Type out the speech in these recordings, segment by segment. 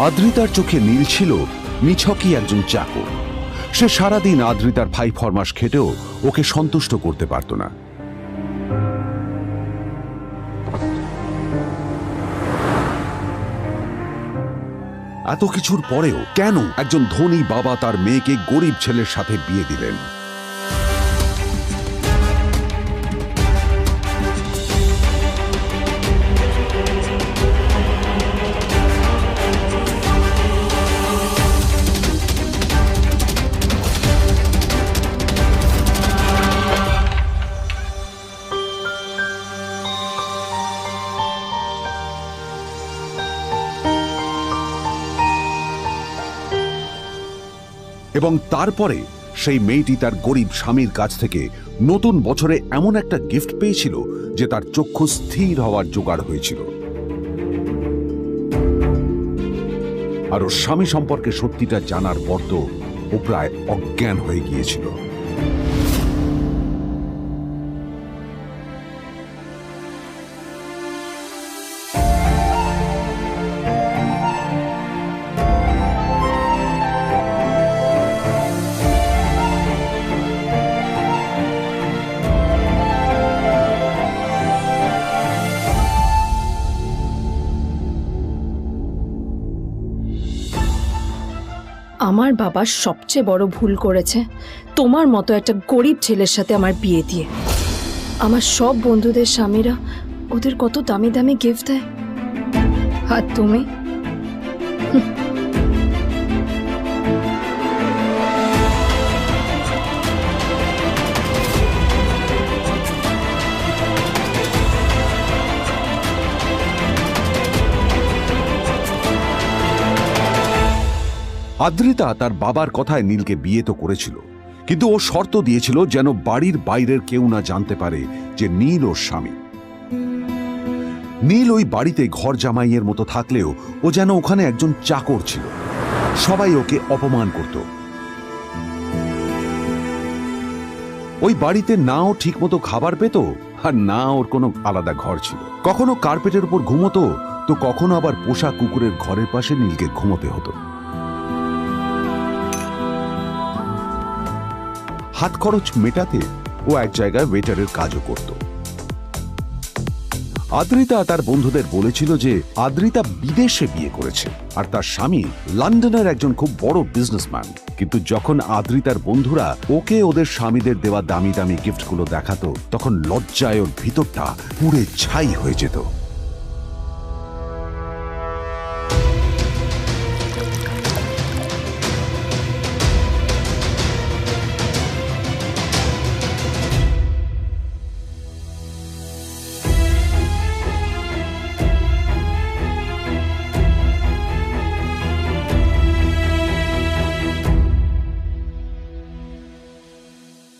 আদ্রিতার চোখে নীল ছিল নিছকই একজন চাকর। সে সারাদিন আদ্রিতার ভাই ফরমাস খেটেও ওকে সন্তুষ্ট করতে পারত না। এত কিছুর পরেও কেন একজন ধনী বাবা তার মেয়েকে গরিব ছেলের সাথে বিয়ে দিলেন? এবং তারপরে সেই মেয়েটি তার গরিব স্বামীর কাছ থেকে নতুন বছরে এমন একটা গিফট পেয়েছিল যে তার চক্ষু স্থির হওয়ার জোগাড় হয়েছিল। আর ওর স্বামী সম্পর্কে সত্যিটা জানার পর তো ও প্রায় অজ্ঞান হয়ে গিয়েছিল। আমার বাবা সবচেয়ে বড় ভুল করেছে তোমার মতো একটা গরিব ছেলের সাথে আমার বিয়ে দিয়ে। আমার সব বন্ধুদের স্বামীরা ওদের কত দামি দামি গিফট দেয়, আর তুমি আদ্রিতা তার বাবার কথায় নীলকে বিয়ে তো করেছিল, কিন্তু ও শর্ত দিয়েছিল যেন বাড়ির বাইরের কেউ না জানতে পারে যে নীল ওর স্বামী। নীল ওই বাড়িতে ঘর জামাইয়ের মতো থাকলেও ও যেন ওখানে একজন চাকর ছিল। সবাই ওকে অপমান করত। ওই বাড়িতে না ও ঠিক মতো খাবার পেত, আর না ওর কোনো আলাদা ঘর ছিল। কখনো কার্পেটের উপর ঘুমোতো, তো কখনো আবার পোষা কুকুরের ঘরের পাশে নীলকে ঘুমোতে হতো। হাত খরচ মেটাতে ও এক জায়গায় ওয়েটারের কাজও করত। আদ্রিতা তার বন্ধুদের বলেছিল যে আদ্রিতা বিদেশে বিয়ে করেছে আর তার স্বামী লন্ডনের একজন খুব বড় বিজনেসম্যান। কিন্তু যখন আদ্রিতার বন্ধুরা ওকে ওদের স্বামীদের দেওয়া দামি দামি গিফটগুলো দেখাতো, তখন লজ্জায় ওর ভিতরটা পুড়ে ছাই হয়ে যেত।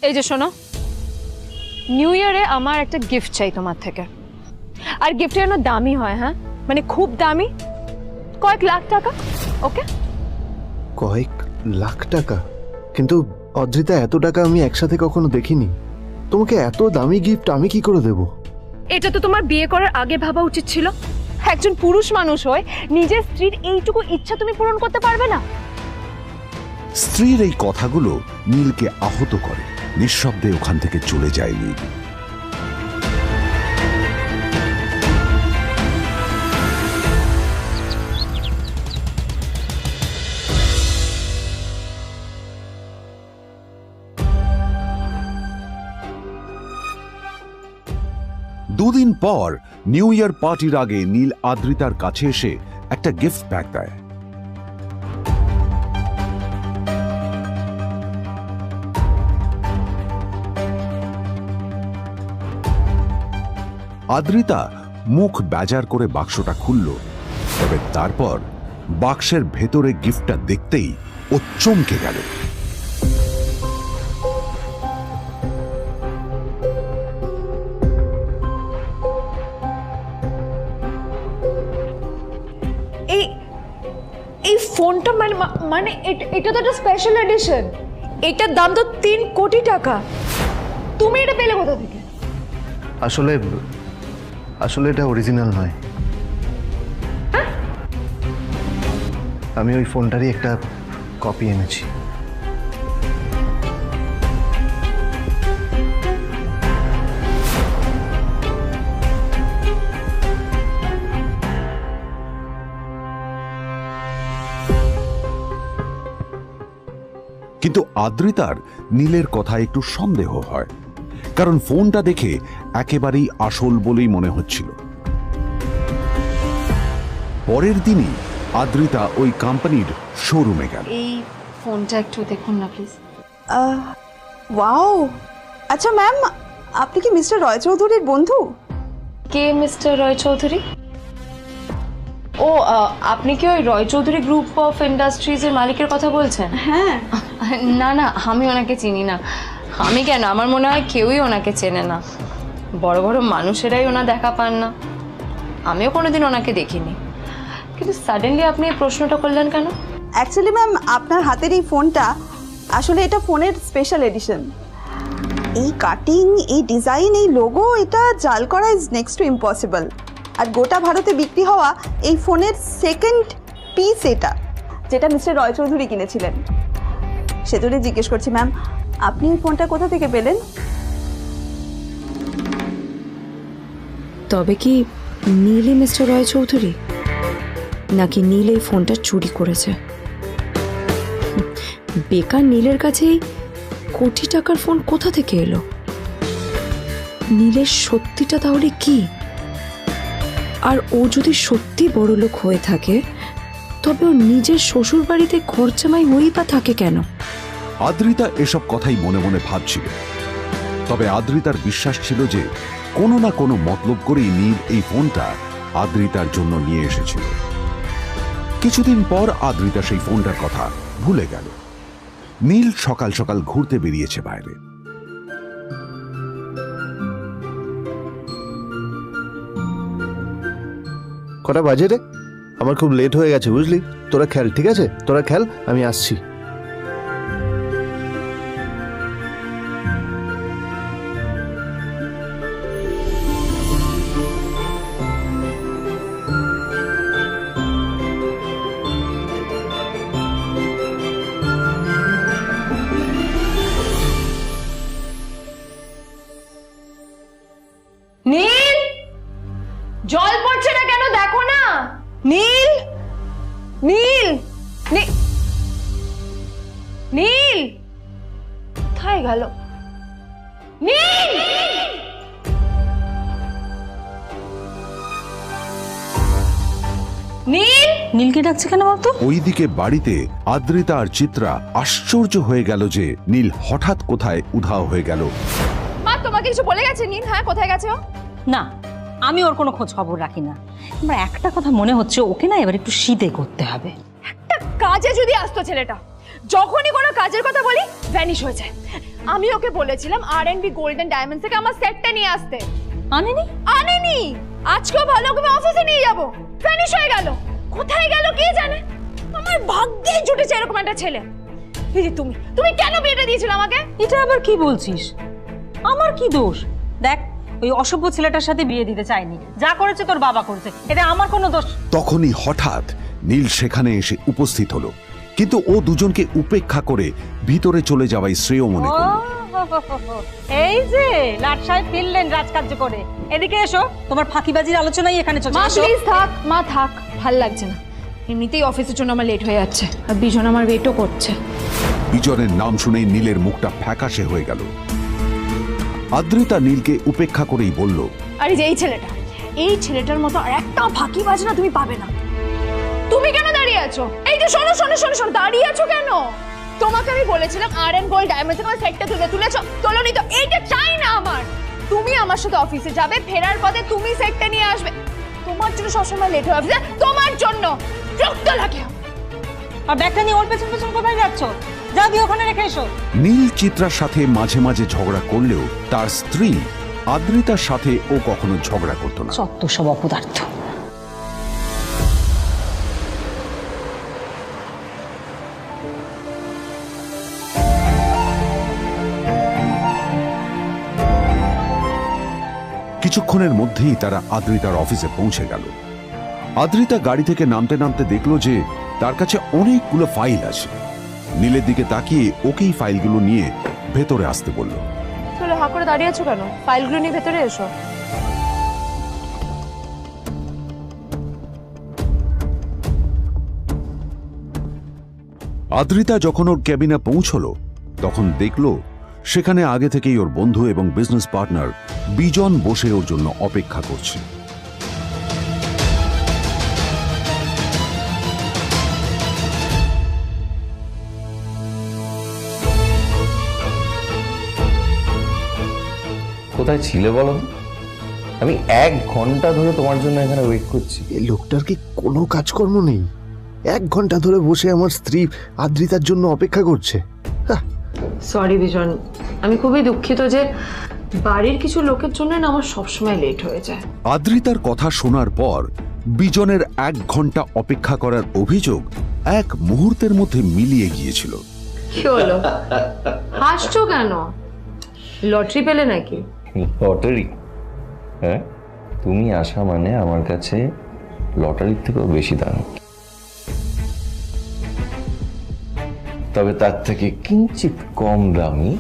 এই যে শোনো, নিউ ইয়ারে আমার একটা গিফট চাই তোমার থেকে। আর গিফট যেন দামি হয়, হ্যাঁ, মানে খুব দামি, কয়েক লাখ টাকা। ওকে? কয়েক লাখ টাকা? কিন্তু অদ্রিতা, এত টাকা আমি একসাথে কখনো দেখিনি। তোমাকে এত দামি গিফট আমি কি করে দেব? এটা তো তোমার বিয়ে করার আগে ভাবা উচিত ছিল। একজন পুরুষ মানুষ হয়ে নিজের স্ত্রীর এইটুকু ইচ্ছা তুমি পূরণ করতে পারবে না? স্ত্রীর এই কথাগুলো নীলকে আহত করে। নিঃশব্দে ওখান থেকে চলে যায় নীল। দুদিন পর নিউ ইয়ার পার্টির আগে নীল আদ্রিতার কাছে এসে একটা গিফট প্যাক দেয়। আদ্রিতা মুখ বেজার করে বাক্সটা খুলল, তবে তারপর বাক্সের ভেতরে গিফটটা দেখতেই ও চমকে গেল। ফোনটা মানে এটা তো একটা স্পেশাল এডিশন, এটার দাম তো 3 কোটি টাকা। তুমি এটা পেলে কোথা থেকে? আসলে আসলে এটা অরিজিনাল নয়। আমি ওই ফোনটারই একটা কপি এনেছি। কিন্তু আদ্রিতার নীলের কথায় একটু সন্দেহ হয়, কারণ ফোনটা দেখে একেবারেই আসল বলেই মনে হচ্ছিল। পরের দিনই আদ্রিতা ওই কোম্পানির শোরুমে গেল। এই ফোনটা একটু দেখুন না প্লিজ। ওয়াও, আচ্ছা ম্যাম, আপনি কি মিস্টার রয় চৌধুরীর বন্ধু? কে মিস্টার রয় চৌধুরী? ও, আপনি কি ওই রয় চৌধুরী গ্রুপ অফ ইন্ডাস্ট্রিজের মালিকের কথা বলছেন? হ্যাঁ। না না, আমি ওনাকে চিনি না। আমি কেন, আমার মনে হয় কেউই ওনাকে চেনে না। বড় বড় মানুষেরাই ওনা দেখা পান না। আমিও কোনোদিন ওনাকে দেখিনি, কিন্তু সাডেনলি আপনি এই প্রশ্নটা করলেন কেন? অ্যাকচুয়ালি ম্যাম, আপনার হাতের এই ফোনটা আসলে এটা ফোনের স্পেশাল এডিশন। এই কাটিং, এই ডিজাইন, এই লোগো, এটা জাল করা ইজ নেক্সট টু ইম্পসিবল। আর গোটা ভারতে বিক্রি হওয়া এই ফোনের সেকেন্ড পিস এটা, যেটা মিস্টার রয় চৌধুরী কিনেছিলেন। সেজন্য জিজ্ঞেস করছি ম্যাম, আপনি এই ফোনটা কোথা থেকে পেলেন? তবে কি নীলই মিস্টার রয় চৌধুরী, নাকি নীল এই ফোনটা চুরি করেছে? বেকার নীলের কাছেই কোটি টাকার ফোন কোথা থেকে এলো? নীলের সত্যিটা তাহলে কি? আর ও যদি সত্যি বড়লোক হয়ে থাকে, তবে ও নিজের শ্বশুর বাড়িতে খরচামাই হই বা থাকে কেন? আদ্রিতা এসব কথাই মনে মনে ভাবছিল। তবে আদ্রিতার বিশ্বাস ছিল যে কোনো না কোনো মতলব করেই নীল এই ফোনটা আদ্রিতার জন্য নিয়ে এসেছিল। কিছুদিন পর আদ্রিতা সেই ফোনটার কথা ভুলে গেল। নীল সকাল সকাল ঘুরতে বেরিয়েছে বাইরে। কটা বাজে রে? আমার খুব লেট হয়ে গেছে বুঝলি। তোরা খেল, ঠিক আছে? তোরা খেল, আমি আসছি। নীল, জল পড়ছে না কেন দেখো না। নীল, নীল, নীল কোথায় গেল? নীল, নীল, নীলকে ডাকছে কেন বলতো? ওইদিকে বাড়িতে আদ্রিতা আর চিত্রা আশ্চর্য হয়ে গেল যে নীল হঠাৎ কোথায় উধাও হয়ে গেল। মা তোমাকে কিছু বলে গেছে নীল? হ্যাঁ, কোথায় গেছে ও? না, আমি ওর কোনো খোঁজ খবর রাখি না। আমার একটা কথা মনে হচ্ছে, ওকে না এবার একটু শীতে করতে হবে। একটা কাজে যদি আসতো ছেলেটা, যখনই কোনো কাজের কথা বলি ভ্যানিশ হয়ে যায়। আমি ওকে বলেছিলাম R&B গোল্ড এন্ড ডায়মন্ড থেকে আমার সেটটা নিয়ে আসতে, আনেনি। আনেনি। আজকেও ভালো করে অফিসে নিয়ে যাব, ভ্যানিশ হয়ে গেল। কোথায় গেল কে জানে। আমার ভাগ্যে জুটেছে এরকম একটা ছেলে। এই যে তুমি কেন বিয়েটা দিয়েছিলে আমাকে? এটা আবার কি বলছিস? আমার কি দোষ? দেখ, ওই অসভ্য ছেলেটার সাথে বিয়ে দিতে চাইনি। যা করেছে তোর বাবা করেছে, এটা আমার কোনো দোষ। তখনই হঠাৎ নীল সেখানে এসে উপস্থিত হলো, কিন্তু ও দুজনকে উপেক্ষা করে ভিতরে চলে যাওয়াই শ্রেয় মনে করল। এই যে লাট সাহেব ফিরলেন রাজকার্য করে। এদিকে এসো, তোমার ফাঁকিবাজির আলোচনাই এখানে চলছে। মা প্লিজ থাক, মা থাক, ভাল লাগছে না। এমনিতেই অফিসের জন্য আমার লেট হয়ে যাচ্ছে, আর বিজন আমার ওয়েটও করছে। বিজনের নাম শুনেই নীলের মুখটা ফ্যাকাশে হয়ে গেল। আদ্রিতা নীলকে উপেক্ষা করেই বলল, আরে যে এই ছেলেটার মতো আর একটা ফাঁকিবাজ না তুমি পাবে না। তুমি কেন দাঁড়িয়ে আছো? এই যে শোনো শোনো শোনো শোনো, দাঁড়িয়ে আছো কেন? তোমাকে আমি বলেছিলাম R&B গোল্ড ডায়মন্ড থেকে আমার সেটটা তুলেছো, তোলোনি তো। এইটা চাই না আমার। তুমি আমার সাথে অফিসে যাবে, ফেরার পথে তুমি সেটটা নিয়ে আসবে। তোমার জন্য সবসময় লেট হয়ে অফিসে, তোমার জন্য বিরক্ত লাগে। আর ব্যাগটা নিয়ে ওর পেছন পেছন কোথায় যাচ্ছ? যা দিয়ে ওখানে রেখে এসো। নীল চিত্রার সাথে মাঝে মাঝে ঝগড়া করলেও তার স্ত্রী আদ্রিতার সাথে ও কখনো ঝগড়া করতো না। সত্য সব অপদার্থ। কিছুক্ষণের মধ্যেই তারা আদ্রিতার অফিসে পৌঁছে গেল। আদ্রিতা গাড়ি থেকে নামতে নামতে দেখলো যে তার কাছে অনেকগুলো ফাইল আছে। নীলের দিকে তাকিয়ে ওকেই ফাইলগুলো নিয়ে ভেতরে আসতে বলল। চলো, হা করে দাঁড়িয়ে আছো কেন? ফাইলগুলো নিয়ে ভেতরে এসো। আদ্রিতা যখন ওর ক্যাবিনে পৌঁছলো তখন দেখলো সেখানে আগে থেকেই ওর বন্ধু এবং বিজনেস পার্টনার বিজন বসে ওর জন্য অপেক্ষা করছে। কোথায় ছিলে বলো? আমি 1 ঘন্টা ধরে তোমার জন্য এখানে ওয়েট করছি। এই লোকটার কি কোনো কাজকর্ম নেই? 1 ঘন্টা ধরে বসে আমার স্ত্রী আদ্রিতার জন্য অপেক্ষা করছে। সরি বিজন, আমি খুবই দুঃখিত যে বাড়ির কিছু লোকের জন্য না আমার সবসময় লেট হয়ে যায়। আদ্রিতার কথা শোনার পর বিজনের 1 ঘন্টা অপেক্ষা করার অভিযোগ 1 মুহূর্তের মধ্যে মিলিয়ে গিয়েছিল। কি হলো, হাসছো কেন? লটারি পেলে নাকি? লটারি? হ্যাঁ, তুমি আসা মানে আমার কাছে লটারির থেকেও বেশি দাম। তবে তার থেকে কিঞ্চিত কম দামি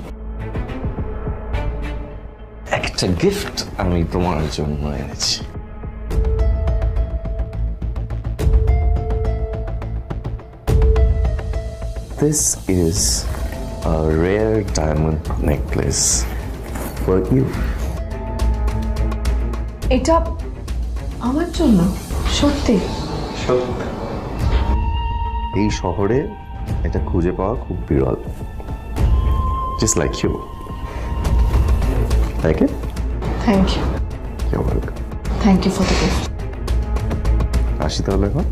একটা গিফট আমি তোমার জন্য এনেছি। This is a rare diamond necklace for you. এটা আমার জন্য? সত্যি? এই শহরে এটা খুঁজে পাওয়া খুব বিরল। Just like you. Like it? Thank you. You're welcome. Thank you for the gift. আসি তাহলে এখন।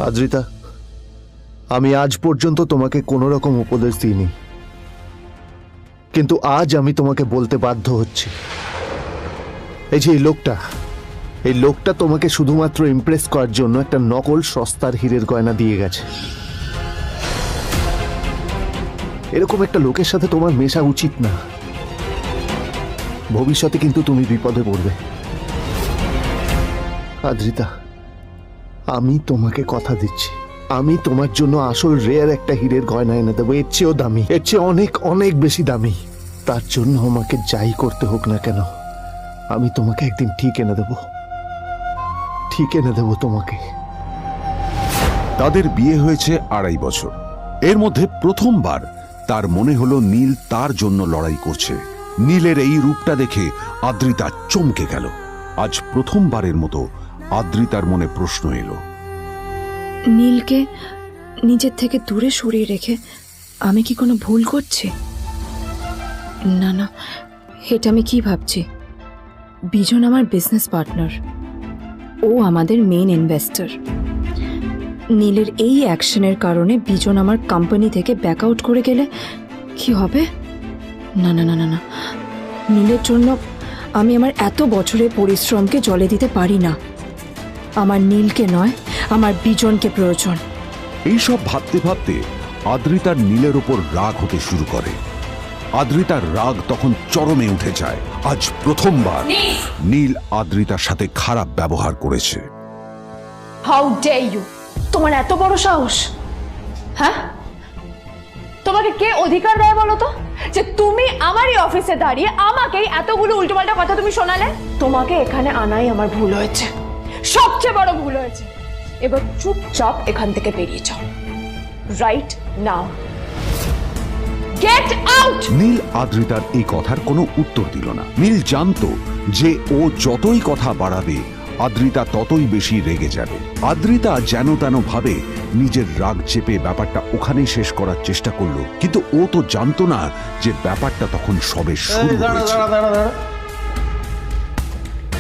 আদ্রিতা, আমি আজ পর্যন্ত তোমাকে কোনো রকম উপদেশ দিইনি, কিন্তু আজ আমি তোমাকে বলতে বাধ্য হচ্ছি। এই যে এই লোকটা তোমাকে শুধুমাত্র ইমপ্রেস করার জন্য একটা নকল সস্তার হীরের গয়না দিয়ে গেছে। এরকম একটা লোকের সাথে তোমার মেশা উচিত না। ভবিষ্যতে কিন্তু তুমি বিপদে পড়বে। আদ্রিতা, আমি তোমাকে কথা দিচ্ছি, আমি তোমার জন্য আসল রেয়ার একটা হীরের গয়না এনে দেবো, এর চেয়েও দামি, এর চেয়ে অনেক অনেক বেশি দামি। তার জন্য আমাকে যাই করতে হোক না কেন, আমি তোমাকে একদিন ঠিক এনে দেবো, ঠিক এনে দেবো তোমাকে। তাদের বিয়ে হয়েছে 2.5 বছর। এর মধ্যে প্রথমবার তার মনে হলো নীল তার জন্য লড়াই করছে। নীলের এই রূপটা দেখে আদ্রিতা চমকে গেল। আজ প্রথমবারের মতো আদ্রিতার মনে প্রশ্ন এলো, নীলকে নিজের থেকে দূরে সরিয়ে রেখে আমি কি কোনো ভুল করছি? না না, এটা আমি কি ভাবছি? বিজন আমার বিজনেস পার্টনার, ও আমাদের মেইন ইনভেস্টর। নীলের এই অ্যাকশনের কারণে বিজন আমার কোম্পানি থেকে ব্যাক আউট করে গেলে কি হবে? না না না না না, নীলের জন্য আমি আমার এত বছরের পরিশ্রমকে জলে দিতে পারি না। আমার নীলকে নয়, আমার বিজনকে প্রয়োজন। এইসব ভাবতে ভাবতে আদ্রিতার নীলের ওপর রাগ হতে শুরু করে। আদ্রিতার রাগ তখন চরমে উঠে যায়। আজ প্রথমবার নীল আদ্রিতার সাথে খারাপ ব্যবহার করেছে। How dare you! তোমার এত বড় সাহস! হ্যাঁ, তোমাকে কে অধিকার দেয় বলো তো যে তুমি আমারই অফিসে দাঁড়িয়ে আমাকেই এতগুলো উল্টোপাল্টা কথা তুমি শোনালে? তোমাকে এখানে আনাই আমার ভুল হয়েছে, সবচেয়ে বড় ভুল হয়েছে। এবার চুপচাপ এখান থেকে বেরিয়ে যাও, right now. Get out! Neel আদ্রিতার এই কথার কোনো উত্তর দিল না। নীল জানতো যে ও যতই কথা বাড়াবে আদ্রিতা ততই বেশি রেগে যাবে। আদ্রিতা যেন তেন ভাবে নিজের রাগ চেপে ব্যাপারটা ওখানেই শেষ করার চেষ্টা করলো, কিন্তু ও তো জানতো না যে ব্যাপারটা তখন সবে শুরু হয়েছে।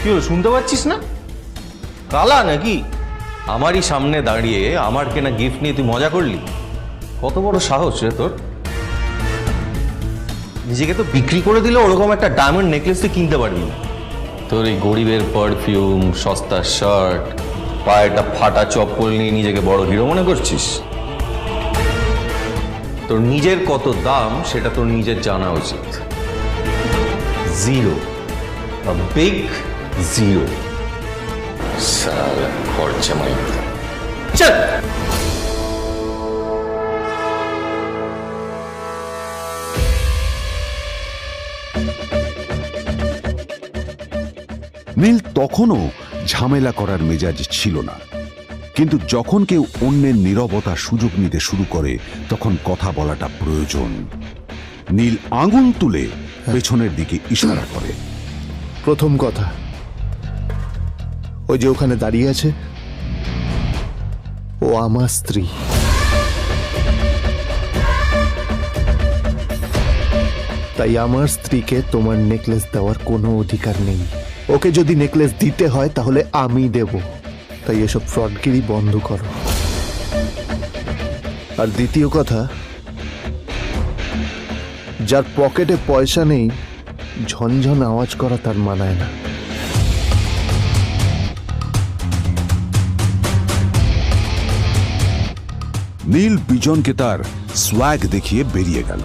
কি হলো, শুনতে পাচ্ছিস না? কালা নাকি? আমারই সামনে দাঁড়িয়ে আমার কেনা গিফট নিয়ে তুই মজা করলি? কত বড় সাহস রে তোর! নিজেকে তো বিক্রি করে দিলে ওরকম একটা ডায়মন্ড নেকলেস তুই কিনতে পারবি না। তোর এই গরিবের পারফিউম, সস্তা শার্ট, পায়ে একটা ফাটা চপ্পল নিয়ে নিজেকে বড় হিরো মনে করছিস? তোর নিজের কত দাম সেটা তোর নিজের জানা উচিত। Zero, big zero. সালা খরচা মাই চল। নীল তখনও ঝামেলা করার মেজাজ ছিল না, কিন্তু যখন কেউ অন্যের নীরবতা সুযোগ নিতে শুরু করে তখন কথা বলাটা প্রয়োজন। নীল আঙুল তুলে পেছনের দিকে ইশারা করে। প্রথম কথা, ওই যে ওখানে দাঁড়িয়ে আছে, ও আমার স্ত্রী। তাই আমার স্ত্রীকে তোমার নেকলেস দেওয়ার কোনো অধিকার নেই। ওকে যদি নেকলেস দিতে হয় তাহলে আমি দেব। তাই এসব ফ্রডগিরি বন্ধ করো। আর দ্বিতীয় কথা, যার পকেটে পয়সা নেই ঝনঝন আওয়াজ করা তার মানায় না। নীল বিজনকে তার সোয়াগ দেখিয়ে বেরিয়ে গেল।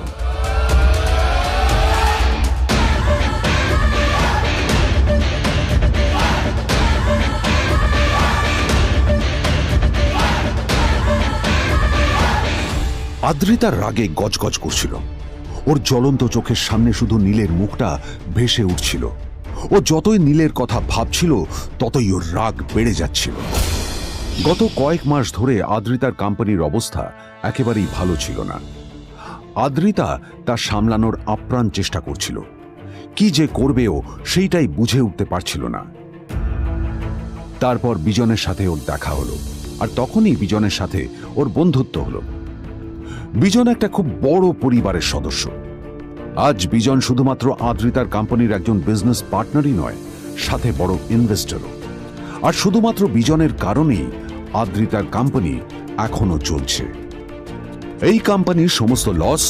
আদ্রিতার রাগে গজগজ করছিল। ওর জ্বলন্ত চোখের সামনে শুধু নীলের মুখটা ভেসে উঠছিল। ও যতই নীলের কথা ভাবছিল ততই ওর রাগ বেড়ে যাচ্ছিল। গত কয়েক মাস ধরে আদ্রিতার কোম্পানির অবস্থা একেবারেই ভালো ছিল না। আদ্রিতা তা সামলানোর আপ্রাণ চেষ্টা করছিল। কি যে করবেও সেইটাই বুঝে উঠতে পারছিল না। তারপর বিজনের সাথে ওর দেখা হলো, আর তখনই বিজনের সাথে ওর বন্ধুত্ব হলো। বিজন একটা খুব বড় পরিবারের সদস্য। আজ বিজন শুধুমাত্র আদ্রিতার কোম্পানির একজন বিজনেস পার্টনারই নয়, সাথে বড় ইনভেস্টরও। আর শুধুমাত্র বিজনের কারণেই আদ্রিতার কোম্পানি এখনো চলছে। এই কোম্পানির সমস্ত লস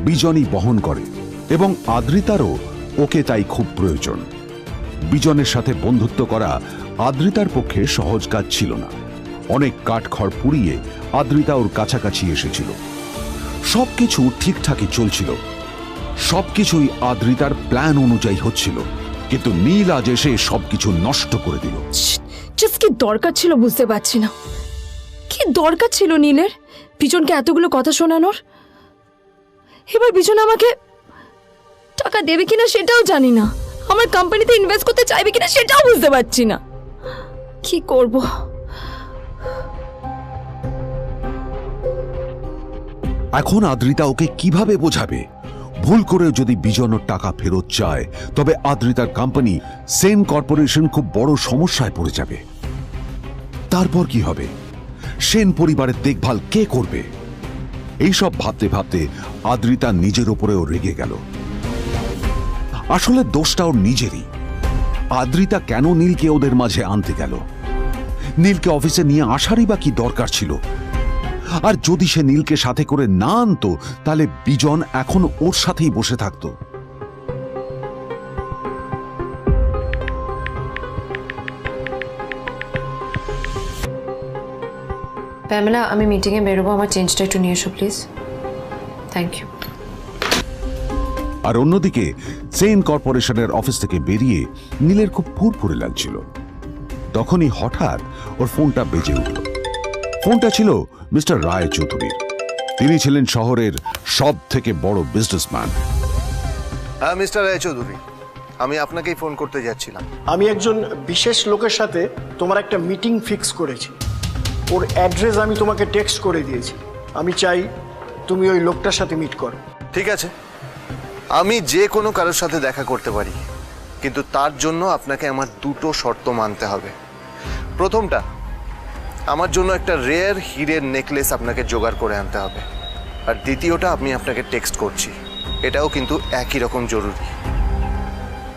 বিজনই বহন করে এবং আদ্রিতারও ওকে তাই খুব প্রয়োজন। বিজনের সাথে বন্ধুত্ব করা আদ্রিতার পক্ষে সহজ কাজ ছিল না। অনেক কাঠখড় পুড়িয়ে আদ্রিতা ওর কাছাকাছি এসেছিল। সবকিছু ঠিকঠাকই চলছিল, সবকিছুই আদ্রিতার প্ল্যান অনুযায়ী হচ্ছিল, কিন্তু নীল আজ এসে সবকিছু নষ্ট করে দিল। জাস্ট কি দরকার ছিল বুঝতে পারছি না। কি দরকার ছিল নীলের বিজনকে এতগুলো কথা শোনানোর? এবার বিজন আমাকে টাকা দেবে কিনা সেটাও জানি না, আমার কোম্পানিতে ইনভেস্ট করতে চাইবে কিনা সেটাও বুঝতে পারছি না। কি করব? এখন আদ্রিতা ওকে কিভাবে বোঝাবে? ভুল করে যদি বিজন ওর টাকা ফেরত চায় তবে আদ্রিতার কোম্পানি সেন কর্পোরেশন খুব বড় সমস্যায় পড়ে যাবে। তারপর কি হবে? সেন পরিবারের দেখভাল কে করবে? এইসব ভাবতে ভাবতে আদ্রিতা নিজের উপরেও রেগে গেল। আসলে দোষটা ওর নিজেরই। আদ্রিতা কেন নীলকে ওদের মাঝে আনতে গেল? নীলকে অফিসে নিয়ে আসারই বা কি দরকার ছিল? আর যদি সে নীলকে সাথে করে না আনতো তাহলে বিজন এখন ওর সাথেই বসে থাকতো। প্যামেলা, আমি মিটিংয়ে বেরোবো, আমার চেঞ্জটা একটু নিয়ে এসো প্লিজ। Thank you. আর অন্যদিকে সেন কর্পোরেশনের অফিস থেকে বেরিয়ে নীলের খুব ফুরফুরে লাগছিল। তখনই হঠাৎ ওর ফোনটা বেজে উঠল। ফোনটা ছিল মিস্টার রায় চৌধুরীর। তিনি ছিলেন শহরের সব থেকে বড় বিজনেসম্যান। হ্যাঁ মিস্টার রায়চৌধুরী, আমি আপনাকেই ফোন করতে যাচ্ছিলাম। আমি একজন বিশেষ লোকের সাথে তোমার একটা মিটিং ফিক্স করেছি। ওর অ্যাড্রেস আমি তোমাকে টেক্সট করে দিয়েছি। আমি চাই তুমি ওই লোকটার সাথে মিট করো। ঠিক আছে, আমি যে কোনো কারোর সাথে দেখা করতে পারি, কিন্তু তার জন্য আপনাকে আমার দুটো শর্ত মানতে হবে। প্রথমটা, আমার জন্য একটা রেয়ার হীরের নেকলেস আপনাকে জোগাড় করে আনতে হবে। আর দ্বিতীয়টা, আমি আপনাকে টেক্সট করছি, এটাও কিন্তু একই রকম জরুরি।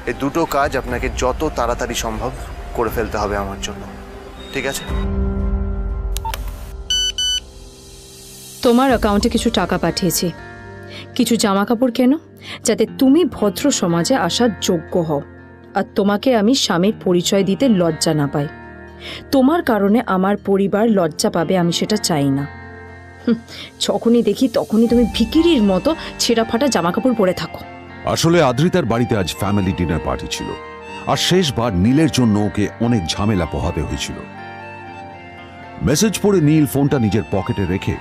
এই দুটো কাজ আপনাকে যত তাড়াতাড়ি সম্ভব করে ফেলতে হবে আমার জন্য, ঠিক আছে? তোমার অ্যাকাউন্টে কিছু টাকা পাঠিয়েছি। কিছু জামা কাপড় কেনো, যাতে তুমি ভদ্র সমাজে আসার যোগ্য হও আর তোমাকে আমি স্বামীর পরিচয় দিতে লজ্জা না পাই। তোমার কারণে আমার পরিবার লজ্জা পাবে, আমি সেটা চাই না। যখনই দেখি তখনই তুমি ভিকিরির মতো ছেঁড়া ফাটা জামা কাপড় পরে থাকো। আসলে আদ্রিতার বাড়িতে আজ ফ্যামিলি ডিনার পার্টি ছিল, আর শেষবার নীলের জন্য ওকে অনেক ঝামেলা পোহাতে হয়েছিল। মেসেজ পড়ে নীল ফোনটা নিজের পকেটে রেখে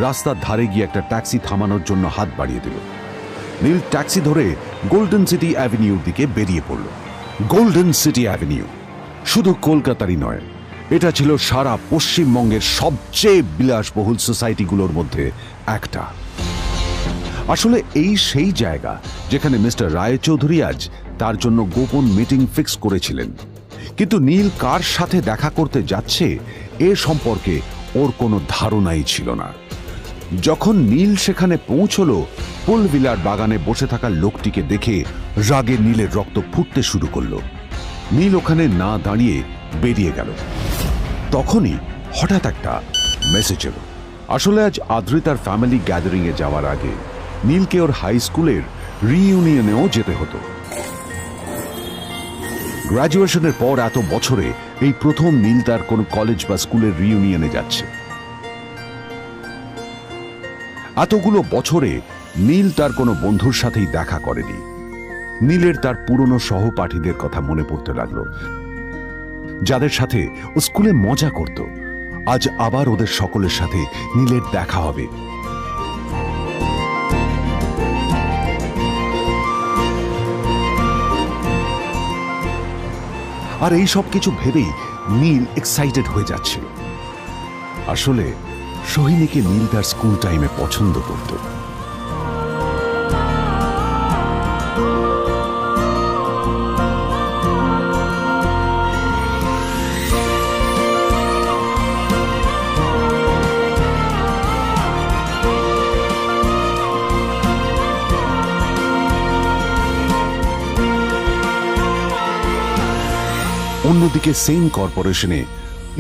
রাস্তার ধারে গিয়ে একটা ট্যাক্সি থামানোর জন্য হাত বাড়িয়ে দিল। নীল ট্যাক্সি ধরে গোল্ডেন সিটি অ্যাভিনিউর দিকে বেরিয়ে পড়ল। গোল্ডেন সিটি অ্যাভিনিউ শুধু কলকাতারই নয়, এটা ছিল সারা পশ্চিমবঙ্গের সবচেয়ে বিলাসবহুল সোসাইটিগুলোর মধ্যে একটা। আসলে এই সেই জায়গা যেখানে মিস্টার রায়চৌধুরী আজ তার জন্য গোপন মিটিং ফিক্স করেছিলেন। কিন্তু নীল কার সাথে দেখা করতে যাচ্ছে এ সম্পর্কে ওর কোনো ধারণাই ছিল না। যখন নীল সেখানে পৌঁছল, পুলভিলার বাগানে বসে থাকা লোকটিকে দেখে রাগে নীলের রক্ত ফুটতে শুরু করলো। নীল ওখানে না দাঁড়িয়ে বেরিয়ে গেল। তখনই হঠাৎ একটা মেসেজ এলো। আসলে আজ আদ্রিতার ফ্যামিলি গ্যাদারিং এ যাওয়ার আগে নীলকে ওর হাই স্কুলের রিইউনিয়নেও যেতে হতো। গ্র্যাজুয়েশনের পর এত বছরে এই প্রথম নীল তার কোনো কলেজ বা স্কুলের রিইউনিয়নে যাচ্ছে। এতগুলো বছরে নীল তার কোনো বন্ধুর সাথেই দেখা করেনি। নীলের তার পুরনো সহপাঠীদের কথা মনে পড়তে লাগলো, যাদের সাথে ও স্কুলে মজা করত। আজ আবার ওদের সকলের সাথে নীলের দেখা হবে। আর এই সব কিছু ভেবেই নীল এক্সাইটেড হয়ে যাচ্ছিল। আসলে সোহিনীকে নীল তার স্কুল টাইমে পছন্দ করত। অন্যদিকে সেম কর্পোরেশনে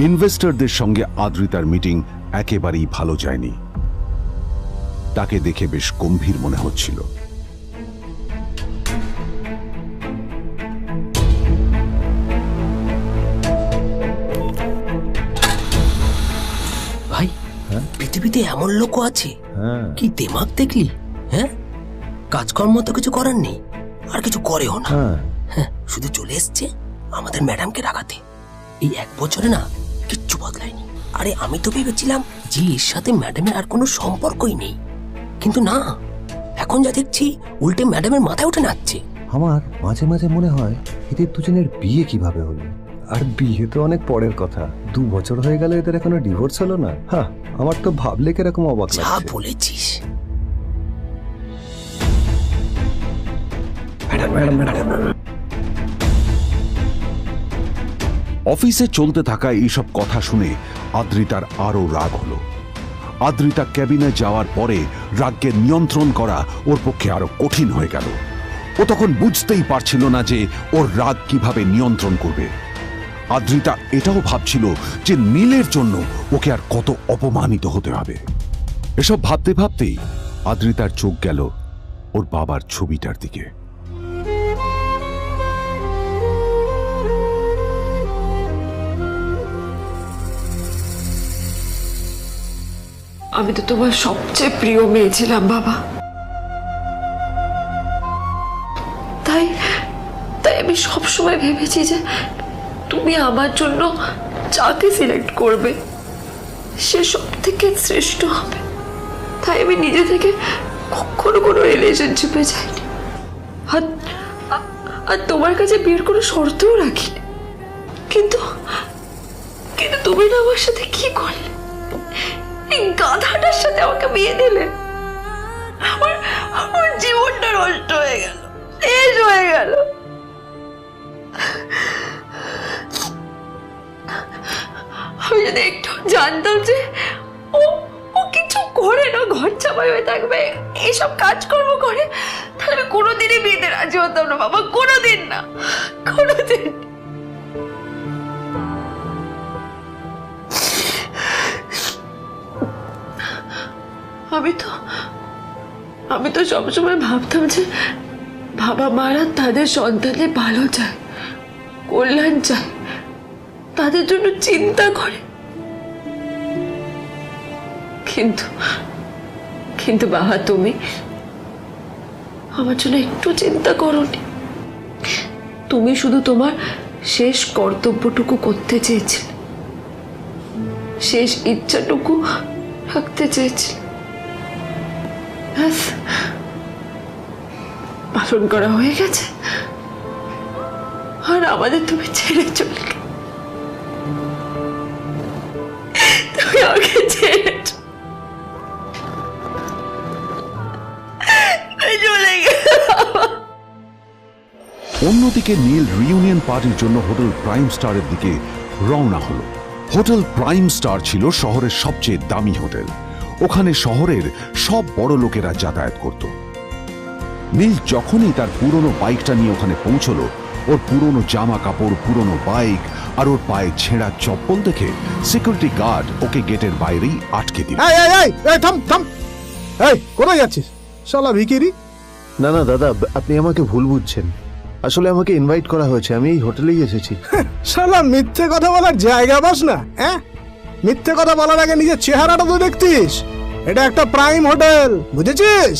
ইনভেস্টরদের সঙ্গে আদ্রিতার মিটিং একেবারেই ভালো যায়নি। তাকে দেখে বেশ গম্ভীর মনে হচ্ছিল। ভাই, পৃথিবীতে এমন লোকও আছে, কি দিমাগ দেখলি? হ্যাঁ, কাজকর্ম তো কিছু করার নেই, আর কিছু করেও না। হ্যাঁ, শুধু চলে এসছে আমাদের ম্যাডামকে রাখাতে। এই 1 বছরে না কিচ্ছু বদলায়নি। আরে আমি তো ভেবেছিলাম যে এর সাথে ম্যাডামের আর কোনো সম্পর্কই নেই, কিন্তু না, এখন যা দেখছি উল্টে ম্যাডামের মাথায় উঠে নাচছে। আমার মাঝে মাঝে মনে হয় এদের দুজনের বিয়ে কিভাবে হলো। আর বিয়ে তো অনেক পরের কথা, 2 বছর হয়ে গেল এদের এখনো ডিভোর্স হলো না। হ্যাঁ, আমার তো ভাবলে কিরকম অবাক লাগছে। যা বলেছিস। অফিসে চলতে থাকা এইসব কথা শুনে আদ্রিতার আরো রাগ হলো। আদ্রিতা ক্যাবিনে যাওয়ার পরে রাগকে নিয়ন্ত্রণ করা ওর পক্ষে আরো কঠিন হয়ে গেল। ও তখন বুঝতেই পারছিল না যে ওর রাগ কিভাবে নিয়ন্ত্রণ করবে। আদ্রিতা এটাও ভাবছিল যে নীলের জন্য ওকে আর কত অপমানিত হতে হবে। এসব ভাবতে ভাবতেই আদ্রিতার চোখ গেল ওর বাবার ছবিটার দিকে। আমি তো তোমার সবচেয়ে প্রিয় মেয়ে ছিলাম বাবা, তাই আমি সবসময় ভেবেছি যে তুমি আমার জন্য যাকে সিলেক্ট করবে সে সব থেকে শ্রেষ্ঠ হবে। তাই আমি নিজে থেকে কখনো কোনো রিলেশনশিপে যাইনি, আর তোমার কাছে বিয়ের কোনো শর্তও রাখিনি। কিন্তু তুমি না আমার সাথে কি করলে? এই গাধাটার সাথে আমাকে বিয়ে দিলে। আমার জীবনটা নষ্ট হয়ে গেল, শেষ হয়ে গেল। আমি যদি একটু জানতাম যে ও কিছু করে না, ঘর চাপাই হয়ে থাকবে, এইসব কাজকর্ম করে, তাহলে আমি কোনোদিনই বিয়েতে রাজি হতাম না বাবা, কোনোদিন না, কোনোদিন। আমি তো সবসময় ভাবতাম যে বাবা মারা তাদের সন্তানের ভালো চায়, কল্যাণ চায়, তাদের জন্য চিন্তা করে, কিন্তু কিন্তু বাবা তুমি আমার জন্য একটু চিন্তা করোনি। তুমি শুধু তোমার শেষ কর্তব্যটুকু করতে চেয়েছিলে, শেষ ইচ্ছাটুকু রাখতে চেয়েছিলে, ব্যাস পালন করা হয়ে গেছে। আর আমাদের তুমি ছেড়ে চলে গেলে, তুমি আমাকে ছেড়ে চলে গেলে। অন্যদিকে নীল রিইউনিয়ন পার্টির জন্য হোটেল প্রাইম স্টারের দিকে রওনা হলো। হোটেল প্রাইম স্টার ছিল শহরের সবচেয়ে দামি হোটেল। ওখানে শহরের সব বড় লোকেরা যাতায়াত করত। নীল যখনই তার পুরনো বাইকটা নিয়ে ওখানে পৌঁছলো, ওর পুরনো জামা কাপড়, পুরনো বাইক আর ওর পায়ে ছেঁড়া চপ্পল দেখে সিকিউরিটি গার্ড ওকে গেটের বাইরেই আটকে দিল। কোথায় যাচ্ছিস শালা ভিকিরি? না না দাদা, আপনি আমাকে ভুল বুঝছেন। আসলে আমাকে ইনভাইট করা হয়েছে, আমি এই হোটেলেই এসেছি। শালা মিথ্যে কথা বলার জায়গা পাস না? হ্যাঁ, মিথ্যে কথা বলার আগে নিজের চেহারাটা তো দেখতিস। এটা একটা প্রাইম হোটেল, বুঝেছিস?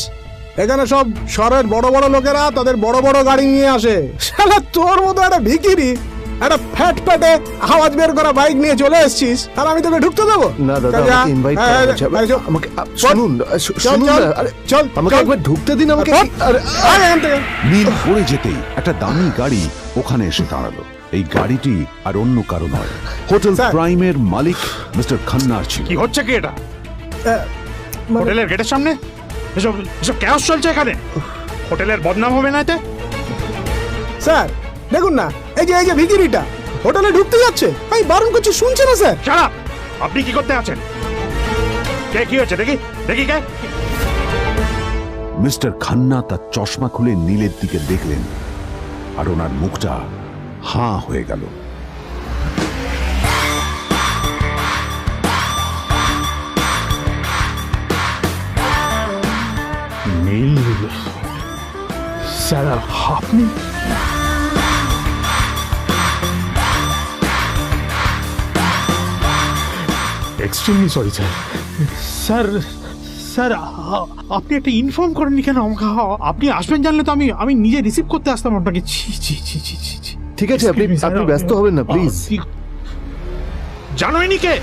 এখানে সব শহরের বড় বড় লোকেরা তাদের বড় বড় গাড়ি নিয়ে আসে। শালা তোর মতো একটা ভিকিরি একটা ফ্যাট প্যাটে আওয়াজ বের করা বাইক নিয়ে চলে এসেছিস, আর আমি তোকে ঢুকতে দেবো না দাদা? আমাকে ইনভাইট করা হয়েছে, আমাকে শুনুন শুনুন, চল আমাকে একবার ঢুকতে দিন আমাকে। নীল পড়ে যেতেই একটা দামি গাড়ি ওখানে এসে দাঁড়ালো। এই গাড়িটি আর অন্য কারো নয়, হোটেল প্রাইমের মালিক মিস্টার খান্নার ছিল। কি হচ্ছে কি এটা? হোটেলের গেটের সামনে এসব এসব ক্যাশ চলছে এখানে। হোটেলের বদনাম হবে না এতে? স্যার দেখুন না, এই যে ভিকিরিটা হোটেলে ঢুকতে যাচ্ছে, আমি বারণ করছি, শুনছে না স্যার? Shut up! আপনি কি করতে আছেন? কে কি হচ্ছে দেখি দেখি কে? মিস্টার খান্না তার চশমা খুলে নীলের দিকে দেখলেন, আর ওনার মুখটা হাঁ হয়ে গেল। নীল স্যার, আপনি? Extremely sorry sir. Sir sir, আপনি একটা ইনফর্ম করেননি কেন আমাকে? আপনি আসবেন জানলে তো আমি নিজে রিসিভ করতে আসতাম আপনাকে। ঠিক আছে, আপনি ব্যস্ত হবেন না প্লিজ। জানোইনি কে?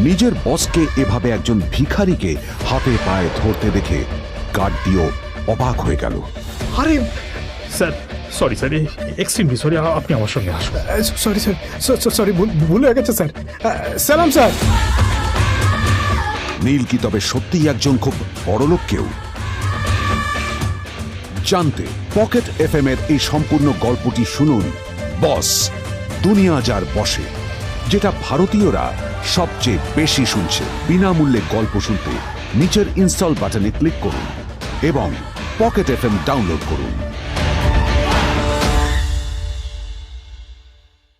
নিজের বসকে এভাবে একজন ভিখারিকে হাতে পায়ে ধরতে দেখে গার্ডটিও অবাক হয়ে গেল। আরে sir, sorry sir, extremely sorry, আপনি আমার সঙ্গে আসুন। সরি স্যার, সরি, ভুল হয়ে গেছে স্যার। সালাম স্যার। নীল কি তবে সত্যিই একজন খুব বড়লোক কেউ? জানতে পকেট এফএম এর এই সম্পূর্ণ গল্পটি শুনুন বস, দুনিয়া যার বসে, যেটা ভারতীয়রা সবচেয়ে বেশি শুনছে। বিনামূল্যে গল্প শুনতে নিচের ইনস্টল বাটনে ক্লিক করুন এবং পকেট এফএম ডাউনলোড করুন।